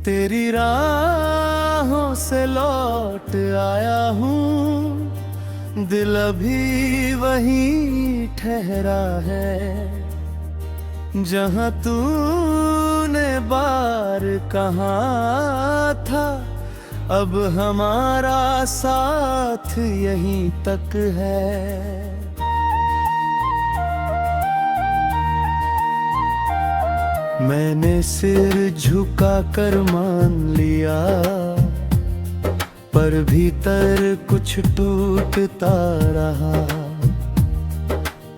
तेरी राहों से लौट आया हूँ, दिल अभी वहीं ठहरा है जहाँ तूने बार कहा था। अब हमारा साथ यहीं तक है। मैंने सिर झुका कर मान लिया, पर भीतर कुछ टूटता रहा।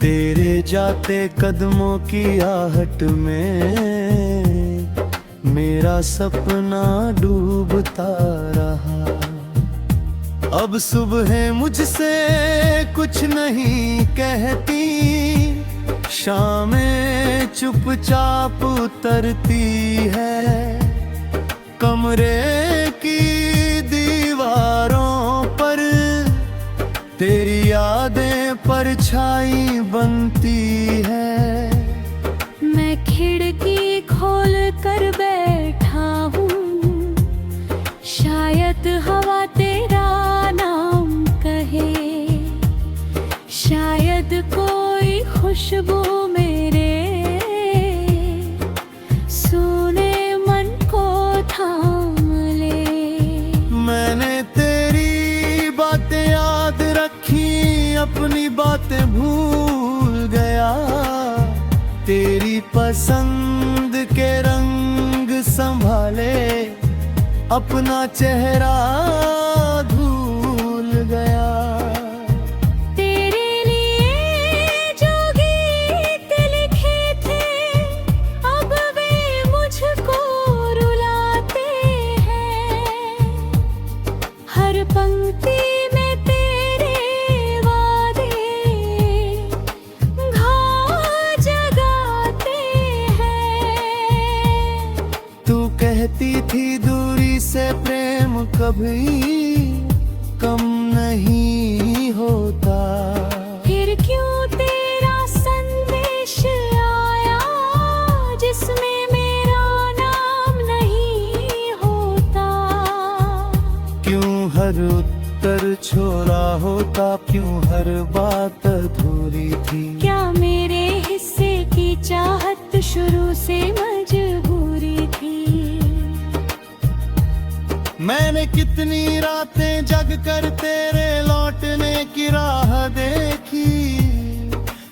तेरे जाते कदमों की आहट में मेरा सपना डूबता रहा। अब सुबह मुझसे कुछ नहीं कहती, शामें चुपचाप उतरती है। कमरे की दीवारों पर तेरी यादें परछाई बनती है। मैं खिड़की खोल कर बैठा हूँ, शायद हवा तेरा नाम कहे, शायद कोई खुशबू मेरे सुने मन को थाम ले। मैंने तेरी बातें याद रखी, अपनी बातें भूल गया। तेरी पसंद के रंग संभाले, अपना चेहरा भूल गया। पंक्ति में तेरे वादे घाव जगाते हैं। तू कहती थी दूरी से प्रेम कभी कम नहीं होता। फिर क्यों तेरा संदेश आया जिसमें मेरा नाम नहीं होता। क्यों हर उत्तर छोड़ा होता, क्यों हर बात अधूरी थी। क्या मेरे हिस्से की चाहत शुरू से मजबूरी थी। मैंने कितनी रातें जग कर तेरे लौटने की राह देखी।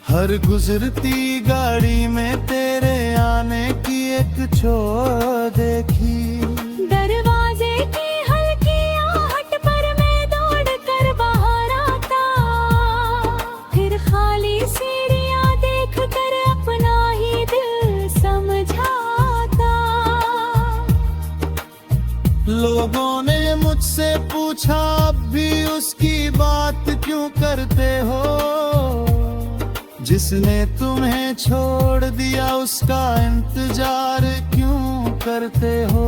हर गुजरती गाड़ी में तेरे आने की एक छोर देखी। दरवाजे की हल्की आहट पर मैं दौड़ कर बाहर आता, फिर खाली सीढ़ियां देख कर अपना ही दिल समझाता। लोगों ने मुझसे पूछा अब भी उसकी बात क्यों करते हो। जिसने तुम्हें छोड़ दिया उसका इंतजार क्यों करते हो।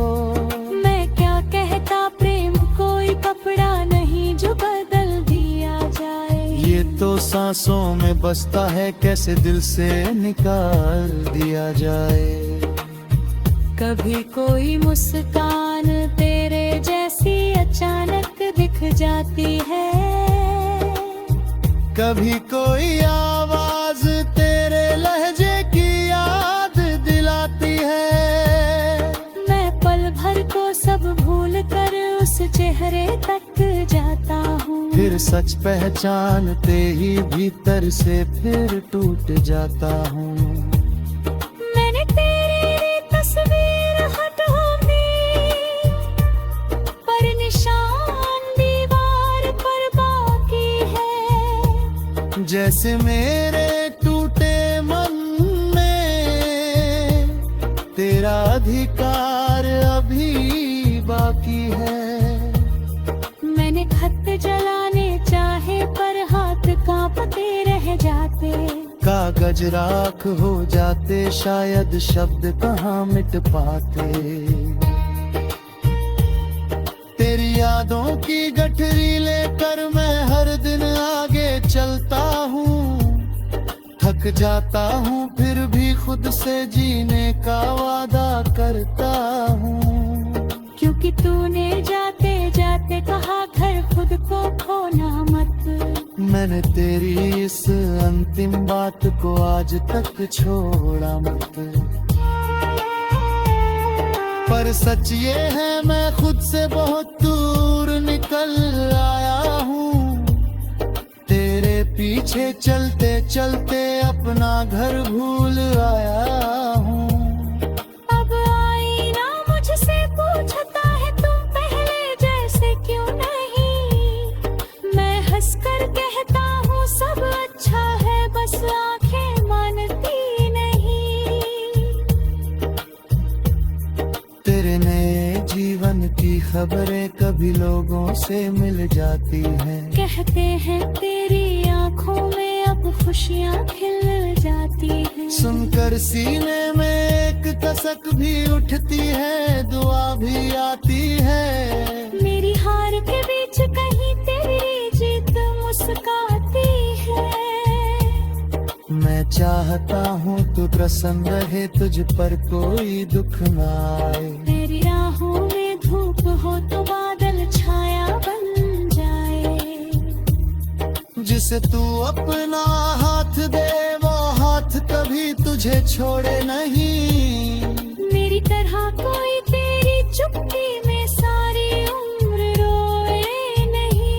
मैं क्या कहता, प्रेम कोई कपड़ा नहीं जो बदल दिया जाए। ये तो सांसों में बसता है, कैसे दिल से निकाल दिया जाए। कभी कोई मुस्कान तेरे जैसी अचानक दिख जाती है। कभी कोई आवाज तेरे लहजे की याद दिलाती है। मैं पल भर को सब भूल कर उस चेहरे तक जाता हूँ। फिर सच पहचानते ही भीतर से फिर टूट जाता हूँ। मैंने तेरी तस्वीर हटा दी, पर निशान दीवार पर बाकी है। जैसे मेरे टूटे मन में तेरा अधिकार अभी बाकी है। मैंने खत जलाने चाहे पर हाथ कांपते रह जाते। कागज राख हो जाते, शायद शब्द कहाँ मिट पाते। तेरी यादों की गठरी लेकर मैं हर दिन आगे चलता हूँ। थक जाता हूँ फिर भी खुद से जीने का वादा करता हूँ। कि तूने जाते जाते कहा घर खुद को खोना मत। मैंने तेरी इस अंतिम बात को आज तक छोड़ा मत। पर सच ये है मैं खुद से बहुत दूर निकल आया हूँ। तेरे पीछे चलते चलते अपना घर भूल आया हूँ। अब आईना मुझसे पूछता है तुम पहले जैसे क्यों नहीं। मैं हंसकर कहता हूँ सब अच्छा है, बस आंखें मानती नहीं। तेरे नए जीवन की खबरें कभी लोगों से मिल जाती हैं। कहते हैं तेरी आंखों में अब खुशियाँ खिल जाती हैं। सुनकर सीने में एक कसक भी उठती है, दुआ भी आती है। मेरी हार के बीच कहीं तेरी जीत मुस्काती है। मैं चाहता हूँ तू प्रसन्न रहे, तुझ पर कोई दुख न आए। तेरी राहों में धूप हो तो बादल छाया बन जाए। जिसे तू अपना हाथ दे वो हाथ कभी तुझे छोड़े नहीं। मेरी तरह कोई तेरी चुप्पी में सारी उम्र रोए नहीं।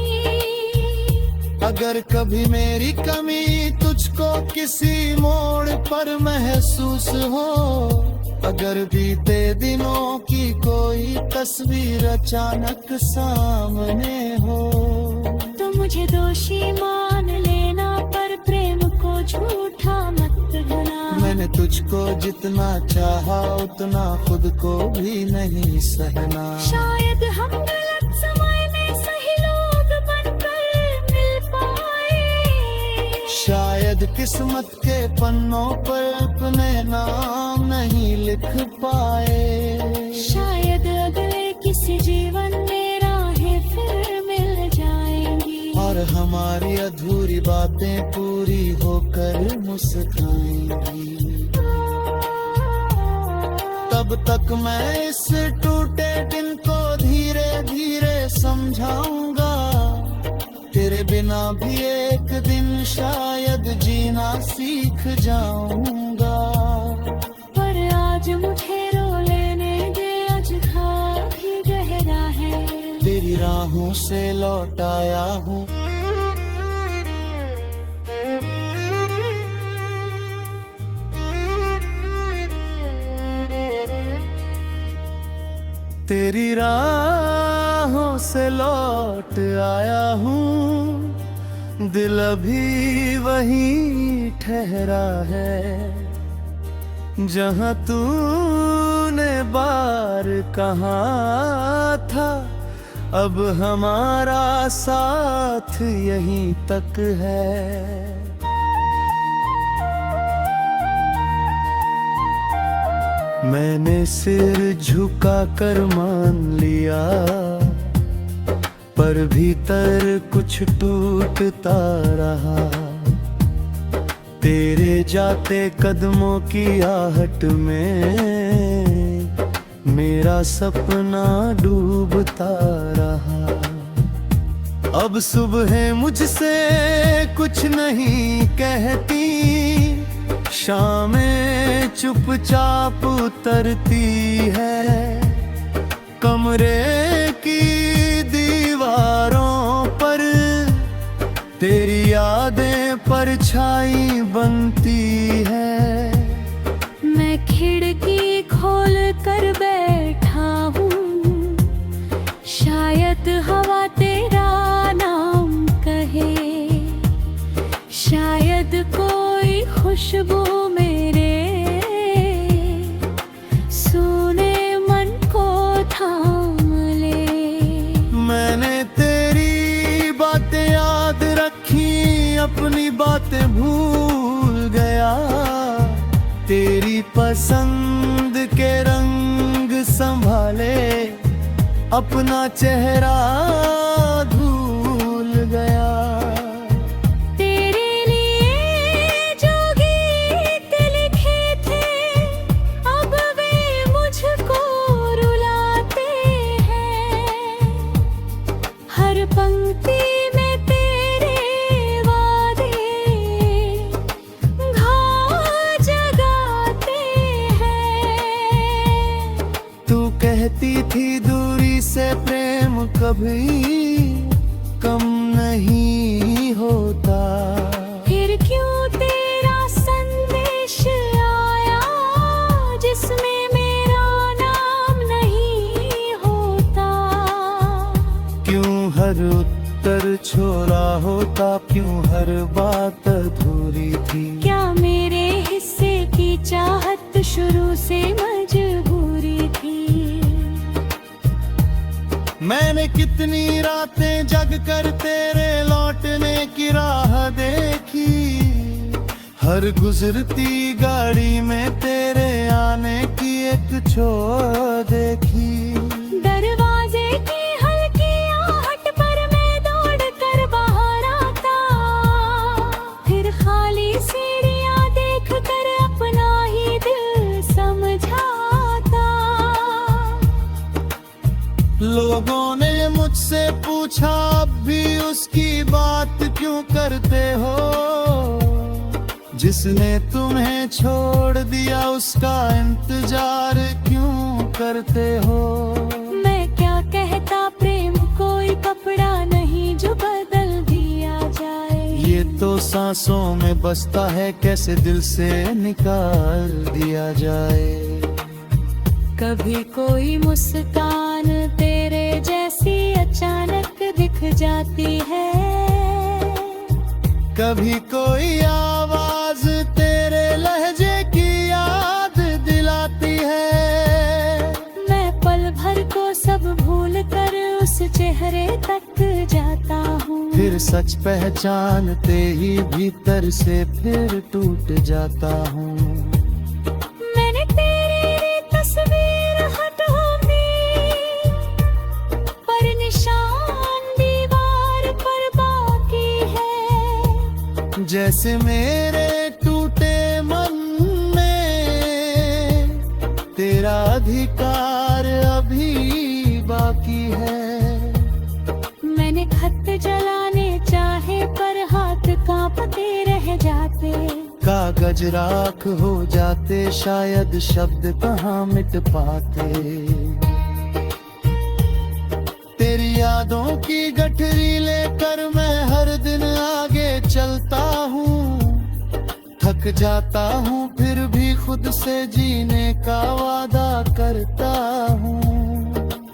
अगर कभी मेरी कमी तुझको किसी मोड़ पर महसूस हो, अगर बीते दिनों की कोई तस्वीर अचानक सामने हो, तो मुझे दोषी मान लेना पर प्रेम को झूठा मत कहना। मैंने तुझको जितना चाहा उतना खुद को भी नहीं सहना। शायद हम गलत समय में सही लोग बनकर मिल पाए। शायद किस्मत के पन्नों पर अपने नाम नहीं लिख पाए। शायद अगले किसी जीवन में राहें फिर मिल जाएंगी। और हमारी अधूरी बातें पूरी होकर मुस्काएंगी। तब तक मैं इस टूटे दिन को धीरे धीरे समझाऊंगा। तेरे बिना भी एक दिन शायद जीना सीख जाऊंगा। पर आज मुझे रो लेने दे, आज घाव भी गहरा है। तेरी राहों से लौट आया हूँ। तेरी राहों से लौट आया हूँ। दिल अभी वहीं ठहरा है जहाँ तूने बार कहा था। अब हमारा साथ यहीं तक है। मैंने सिर झुका कर मान लिया, पर भीतर कुछ टूटता रहा। तेरे जाते कदमों की आहट में मेरा सपना डूबता रहा। अब सुबह मुझसे कुछ नहीं कहती, शामें चुपचाप उतरती है। कमरे की दीवारों पर तेरी यादें परछाई बनती है। मैं खिड़की खोल कर बैठा हूँ, शायद हवा तेरा नाम कहे। शायद कोई खुशबू मेरे सुने मन को थाम ले। मैंने तेरी बातें याद रखी, अपनी बातें भूल गया। तेरी पसंद के रंग संभाले, अपना चेहरा भूल गया। तेरे लिए जो गीत लिखे थे, अब वे मुझको रुलाते हैं। कभी कम नहीं होता। फिर क्यों तेरा संदेश आया जिसमें मेरा नाम नहीं होता। क्यों हर उत्तर छोड़ा होता, क्यों हर बात अधूरी थी। क्या मेरे हिस्से की चाहत शुरू से मजबूरी थी। मैंने कितनी रातें जग कर तेरे लौटने की राह देखी। हर गुजरती गाड़ी में तेरे आने की एक छोर देखी। दरवाजे की हल्की आहट पर मैं दौड़ कर बाहर आता। फिर खाली सीढ़ियां देख कर अपना ही दिल समझाता। लोगों ने मुझसे पूछा अब भी उसकी बात क्यों करते हो। जिसने तुम्हें छोड़ दिया उसका इंतजार क्यों करते हो। मैं क्या कहता, प्रेम कोई कपड़ा नहीं जो बदल दिया जाए। ये तो सांसों में बसता है, कैसे दिल से निकाल दिया जाए। कभी कोई मुस्कान तेरे जैसी अचानक दिख जाती है। कभी कोई आवाज तेरे लहजे की याद दिलाती है। मैं पल भर को सब भूल कर उस चेहरे तक जाता हूँ। फिर सच पहचानते ही भीतर से फिर टूट जाता हूँ। मैंने तेरी तस्वीर हटाई पर निशान दीवार पर बाकी है। जैसे मेरे टूटे मन में तेरा अधिकार अभी बाकी है। मैंने खत जलाने चाहे पर हाथ कांपते रह जाते। कागज राख हो जाते, शायद शब्द कहाँ मिट पाते। तेरी यादों की गठरी लेकर मैं हर दिन आगे चलता हूँ। थक जाता हूँ फिर भी खुद से जीने का वादा करता हूँ।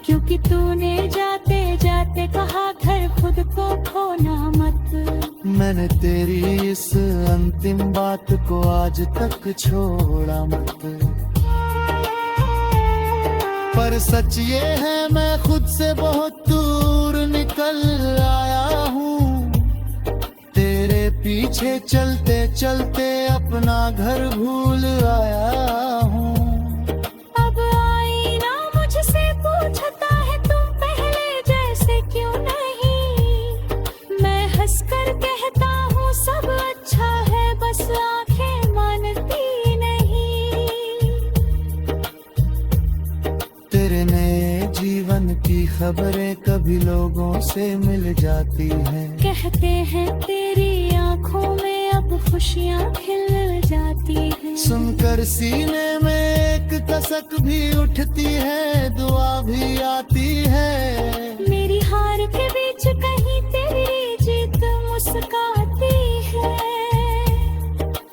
क्योंकि तूने जाते जाते कहा घर खुद को खोना मत। मैंने तेरी इस अंतिम बात को आज तक छोड़ा मत। पर सच ये है मैं खुद से बहुत दूर निकल आया हूँ। तेरे पीछे चलते चलते अपना घर भूल आया हूँ। अब आईना मुझसे पूछता है तुम पहले जैसे क्यों नहीं। मैं हंसकर कहता हूँ सब अच्छा है, बस आंखें मानती नहीं। तेरे नए जीवन की खबरें कभी लोगों से मिल जाती हैं। कहते हैं तेरी आंखों में अब खुशियाँ खिल जाती हैं। सुनकर सीने में एक कसक भी उठती है, दुआ भी आती है। मेरी हार के बीच कहीं तेरी जीत मुस्काती है।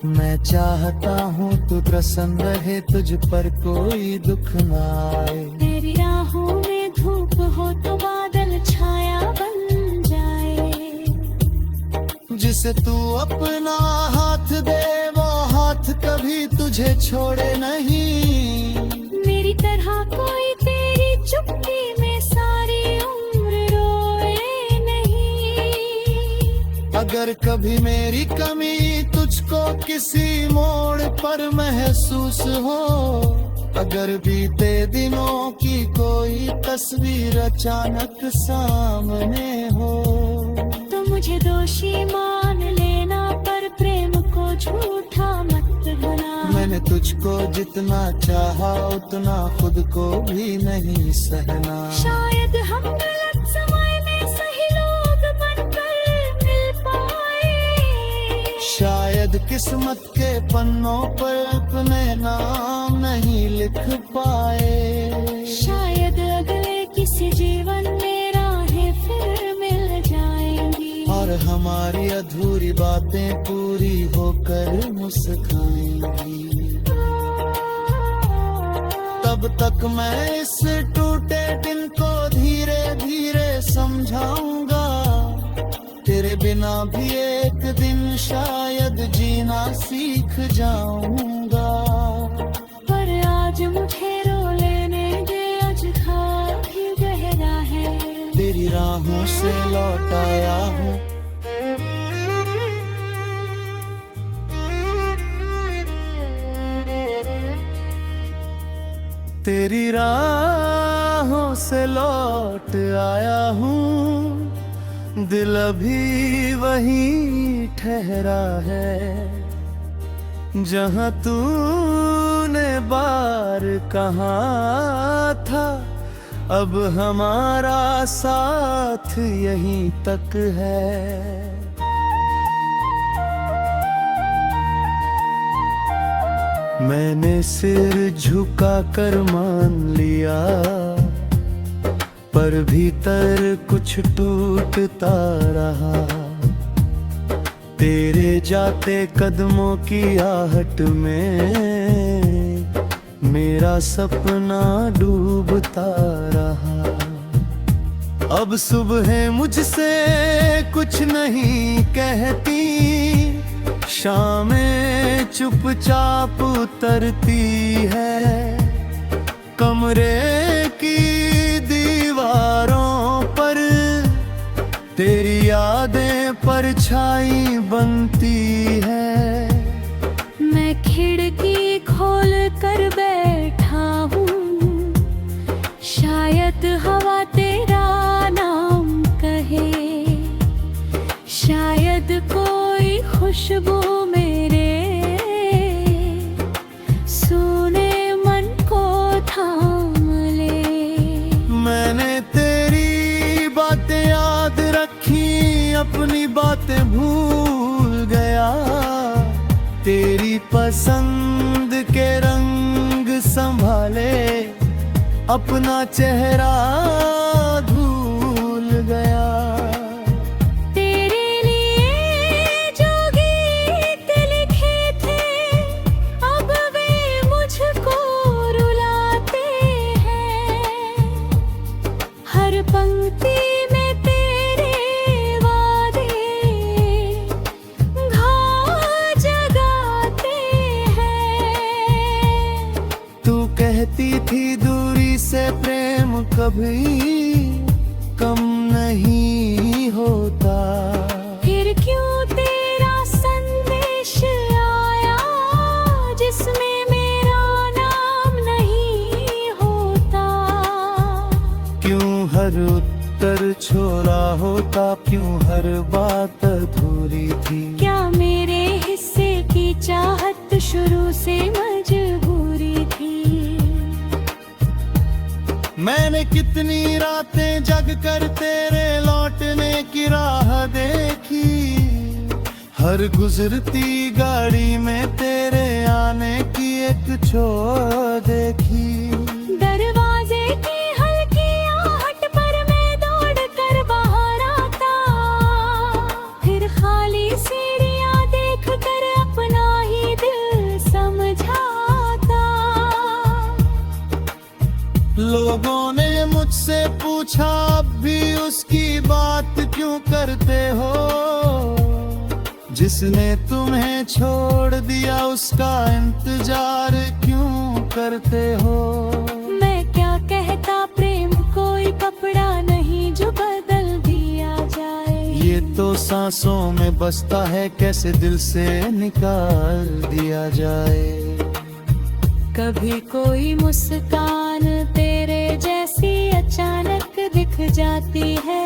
मैं चाहता हूँ तू प्रसन्न रहे, तुझ पर कोई दुख न आए। तेरी राहों में धूप हो तो बादल छाया बन जाए। जिसे तू अपना हाथ दे वो हाथ कभी तुझे छोड़े नहीं। मेरी तरह कोई तेरी चुप्पी में सारी उम्र रोए नहीं। अगर कभी मेरी कमी तुझको किसी मोड़ पर महसूस हो, अगर बीते दिनों की कोई तस्वीर अचानक सामने हो, तो मुझे दोषी मान लेना पर प्रेम को झूठा मत बना। मैंने तुझको जितना चाहा उतना खुद को भी नहीं सहना। शायद हम गलत समय में सही लोग बनकर मिल पाए। शायद किस्मत के पन्नों पर अपने नाम नहीं लिख पाए। शायद अगले किसी जीवन में राहें और हमारी अधूरी बातें पूरी होकर मुस्काएंगी। तब तक मैं इस टूटे दिल को धीरे धीरे समझाऊंगा। तेरे बिना भी एक दिन शायद जीना सीख जाऊंगा। पर आज मुझे रो लेने दे, आज खाब भी गहरा है। तेरी राहों से लौट आया हूँ। तेरी राहों से लौट आया हूँ। दिल अभी वहीं ठहरा है जहाँ तूने बार कहा था। अब हमारा साथ यहीं तक है। मैंने सिर झुका कर मान लिया, पर भीतर कुछ टूटता रहा। तेरे जाते कदमों की आहट में मेरा सपना डूबता रहा। अब सुबह मुझसे कुछ नहीं कहती, शामें चुपचाप उतरती है। कमरे की दीवारों पर तेरी यादें परछाई बनती है। मैं खिड़की खोल कर बैठा हूँ, शायद हवा तेरा नाम कहे। शायद कोई खुशबू मेरे सुने मन को थाम ले। मैंने तेरी बातें याद रखी, अपनी बातें भूल गया। तेरी पसंद के रंग संभाले, अपना चेहरा भूल गया। पंक्ति में तेरे वादे घाव जगाते हैं। तू कहती थी दूरी से प्रेम कभी कम नहीं होता। फिर क्यों तेरा संदेश आया जिसमें मेरा नाम नहीं होता। क्यों हर उत्तर छोड़ा होता, क्यों हर बात अधूरी थी। क्या मेरे हिस्से की चाहत शुरू से मजबूरी थी। मैंने कितनी रातें जग कर तेरे लौटने की राह देखी। हर गुजरती गाड़ी में तेरे आने की एक छोर देखी। दरवाजे की हल्की आहट पर मैं दौड़ कर बाहर आता। फिर खाली सीढ़ियां देख कर अपना ही दिल समझाता। लोगों ने मुझसे पूछा अब भी उसकी बात क्यों करते हो। जिसने तुम्हें छोड़ दिया उसका इंतजार क्यों करते हो। मैं क्या कहता, प्रेम कोई कपड़ा नहीं जो बदल दिया जाए। ये तो सांसों में बसता है, कैसे दिल से निकाल दिया जाए। कभी कोई मुस्कान तेरे जैसी अचानक दिख जाती है।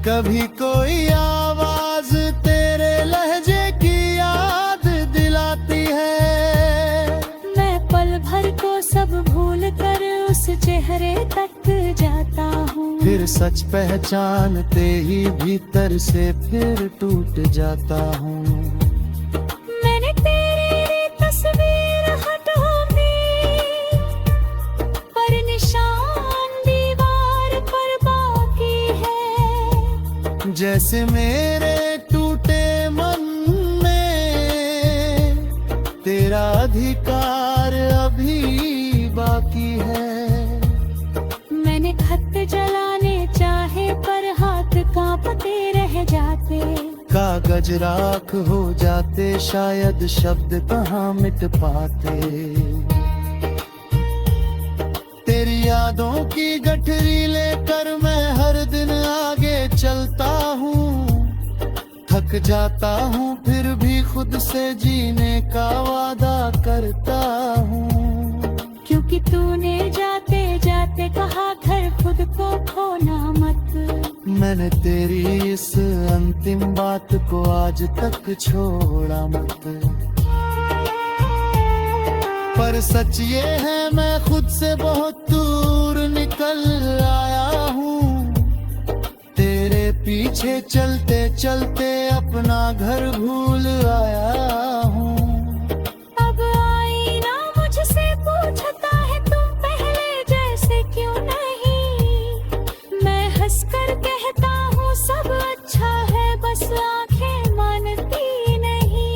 कभी कोई आवाज तेरे लहजे की याद दिलाती है। मैं पल भर को सब भूल कर उस चेहरे तक जाता हूँ। फिर सच पहचानते ही भीतर से फिर टूट जाता हूँ। मैंने तेरी तस्वीर हटा दी, पर निशान दीवार पर बाकी है। जैसे मेरे टूटे मन में तेरा अधिकार अभी बाकी है। मैंने खत जलाने चाहे पर हाथ कांपते रह जाते। कागज राख हो जाते, शायद शब्द कहाँ मिट पाते। तेरी यादों की गठरी लेकर मैं हर दिन आगे चलता हूँ। थक जाता हूँ फिर भी खुद से जीने का वादा करता हूँ। क्योंकि तूने जाते जाते कहा घर खुद को खोना मत। मैंने तेरी इस अंतिम बात को आज तक छोड़ा मत। पर सच ये है मैं खुद से बहुत दूर निकल आया हूँ। तेरे पीछे चलते चलते अपना घर भूल आया हूँ। अब आईना मुझसे पूछता है तुम पहले जैसे क्यों नहीं। मैं हंसकर कहता हूँ सब अच्छा है, बस आंखें मानती नहीं।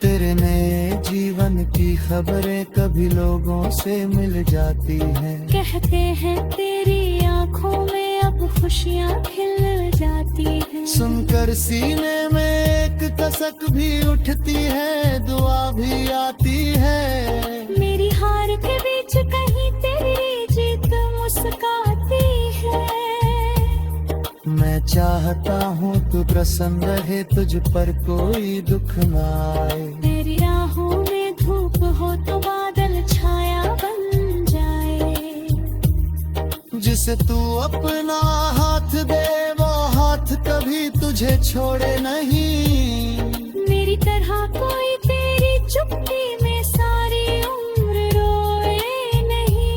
तेरे नए जीवन की खबरें कभी लोगों से मिल जाती हैं। कहते हैं तेरी आंखों में अब खुशियाँ खिल जाती हैं। सुनकर सीने में एक कसक भी उठती है, दुआ भी आती है। मेरी हार के बीच कहीं तेरी जीत मुस्काती है। मैं चाहता हूँ तू प्रसन्न रहे, तुझ पर कोई दुख न आए। तेरी राहों में धूप हो तो बादल छाया बन जाए। जिसे तू अपना हाथ दे वो हाथ कभी तुझे छोड़े नहीं। मेरी तरह कोई तेरी चुप्पी में सारी उम्र रोए नहीं।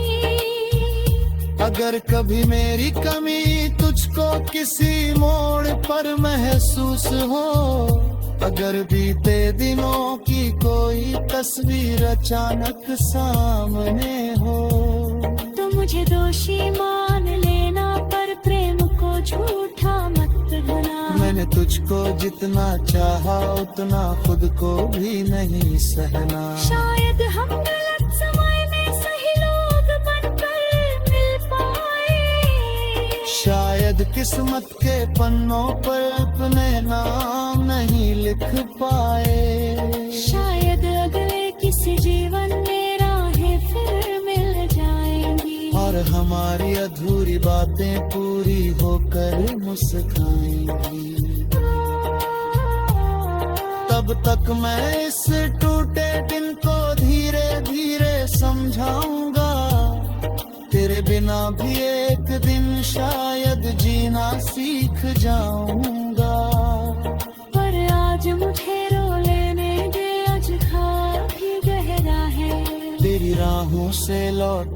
अगर कभी मेरी कमी तुझको किसी मोड़ पर महसूस हो, अगर बीते दिनों की कोई तस्वीर अचानक सामने हो, तो मुझे दोषी मान लेना पर प्रेम को झूठा मत बना। मैंने तुझको जितना चाहा उतना खुद को भी नहीं सहना। शायद हम गलत समय में सही लोग बनकर मिल पाए। शायद किस्मत के पन्नों पर अपने नाम नहीं लिख पाए। शायद अगले किसी जीवन में राहें फिर मिल जाएंगी। और हमारी अधूरी बातें पूरी होकर मुस्काएंगी। तब तक मैं इस टूटे दिन को धीरे धीरे समझाऊंगा। तेरे बिना भी एक दिन शायद जीना सीख जाऊंगा। पर आज मुझे रो लेने दे, आज खाब भी गहरा है। तेरी राहों से लौट